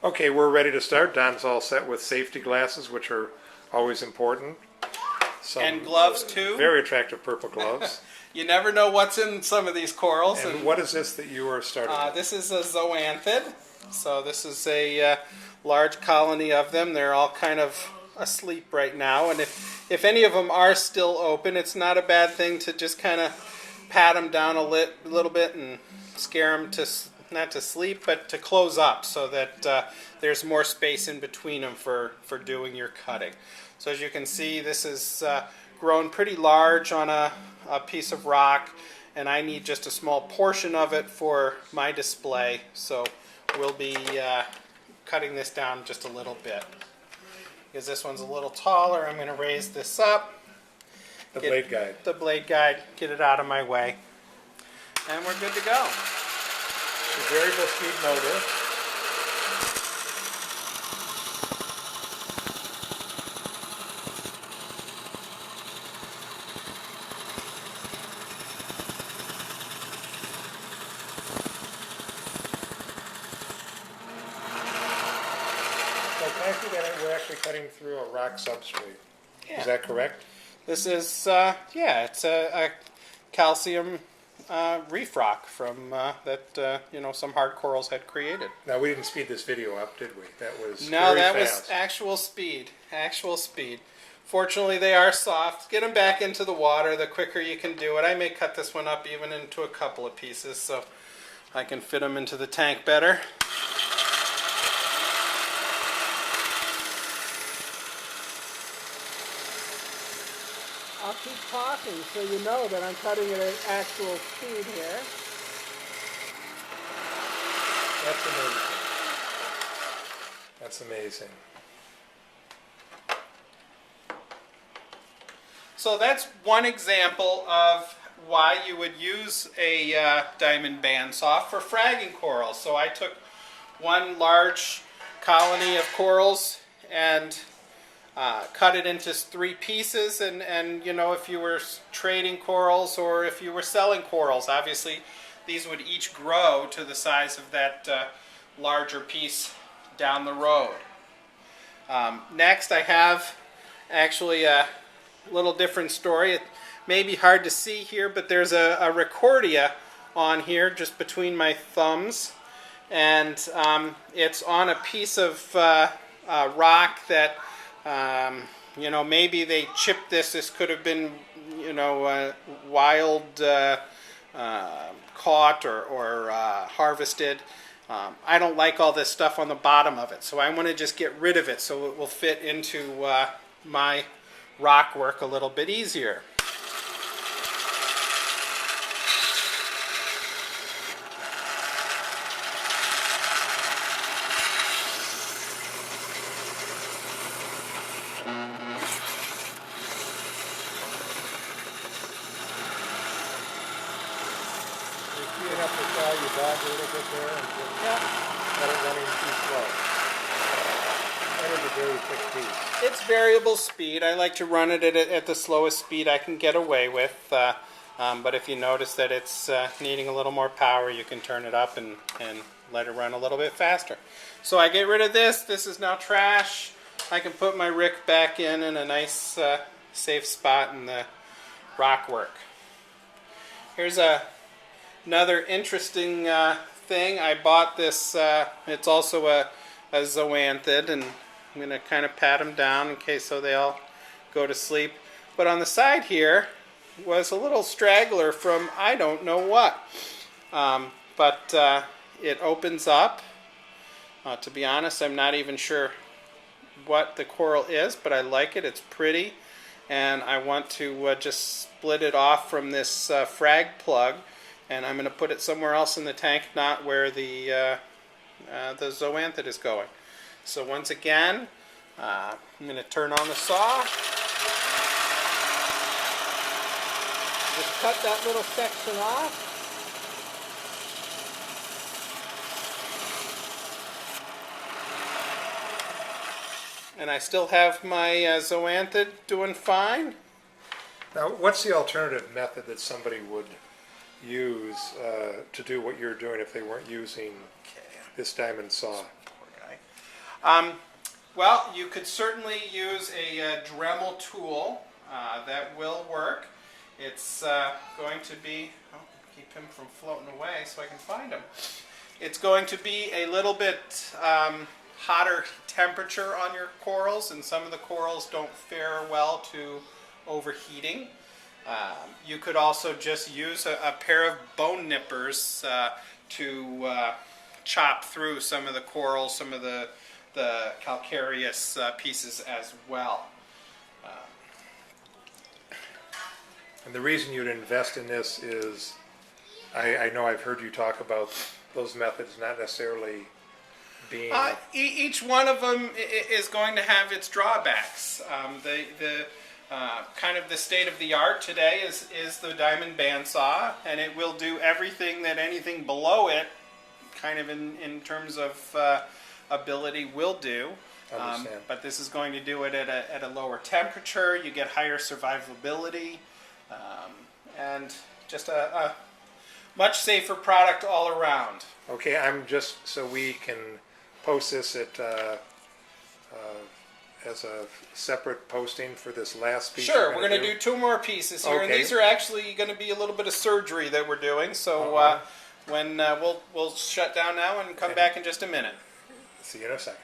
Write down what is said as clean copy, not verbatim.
Okay, we're ready to start. Don's all set with safety glasses, which are always important. And gloves too. Very attractive purple gloves. You never know what's in some of these corals. And what is this that you are starting with? This is a zoanthid. So this is a large colony of them. They're all kind of asleep right now. And if any of them are still open, it's not a bad thing to just kind of pat them down a little bit and scare them to, not to sleep, but to close up so that there's more space in between them for doing your cutting. So as you can see, this is grown pretty large on a piece of rock, and I need just a small portion of it for my display. So we'll be cutting this down just a little bit. Because this one's a little taller, I'm going to raise this up. The blade guide. The blade guide, get it out of my way. And we're good to go. The variable speed motor. We're actually cutting through a rock substrate. Yeah. Is that correct? This is, yeah, it's a calcium reef rock from that some hard corals had created. Now we didn't speed this video up, did we? That was no, very that fast. Was actual speed. Actual speed. Fortunately, they are soft. Get them back into the water. The quicker you can do it. I may cut this one up even into a couple of pieces so I can fit them into the tank better. I'll keep talking so you know that I'm cutting it at actual speed here. That's amazing. That's amazing. So that's one example of why you would use a diamond bandsaw for fragging corals. So I took one large colony of corals and cut it into 3 pieces, and if you were trading corals or if you were selling corals, obviously these would each grow to the size of that larger piece down the road. Next I have actually a little different story. It may be hard to see here, but there's a ricordia on here just between my thumbs, and it's on a piece of rock that maybe they chipped this. This could have been, wild caught or harvested. I don't like all this stuff on the bottom of it, so I want to just get rid of it so it will fit into my rock work a little bit easier. You have to try your dog a little bit there and just let it running too slow. That is a very quick piece. It's variable speed. I like to run it at the slowest speed I can get away with. But if you notice that it's needing a little more power, you can turn it up and let it run a little bit faster. So I get rid of this. This is now trash. I can put my rick back in a nice safe spot in the rock work. Here's another interesting thing. I bought this, it's also a zoanthid, and I'm going to kind of pat them down in case so they all go to sleep. But on the side here was a little straggler from I don't know what. But it opens up. To be honest, I'm not even sure what the coral is, but I like it. It's pretty. And I want to just split it off from this frag plug, and I'm going to put it somewhere else in the tank, not where the zoanthid is going. So once again, I'm going to turn on the saw. Just cut that little section off. And I still have my zoanthid doing fine. Now, what's the alternative method that somebody would use to do what you're doing if they weren't using this diamond saw? Poor guy. Well, you could certainly use a Dremel tool. That will work. It's going to be, oh, keep him from floating away so I can find him. It's going to be a little bit hotter temperature on your corals, and some of the corals don't fare well to overheating. You could also just use a pair of bone nippers to chop through some of the corals, some of the calcareous pieces as well. And the reason you'd invest in this is, I know I've heard you talk about those methods not necessarily being... Each one of them is going to have its drawbacks. Kind of the state of the art today is the diamond bandsaw, and it will do everything that anything below it, kind of in terms of ability, will do. But this is going to do it at a lower temperature. You get higher survivability, and just a much safer product all around. Okay, I'm just, so we can post this at as a separate posting for this last piece. Sure, we're going to do 2 more pieces here, and these are actually going to be a little bit of surgery that we're doing. So when we'll shut down now and come back in just a minute. See you in a second.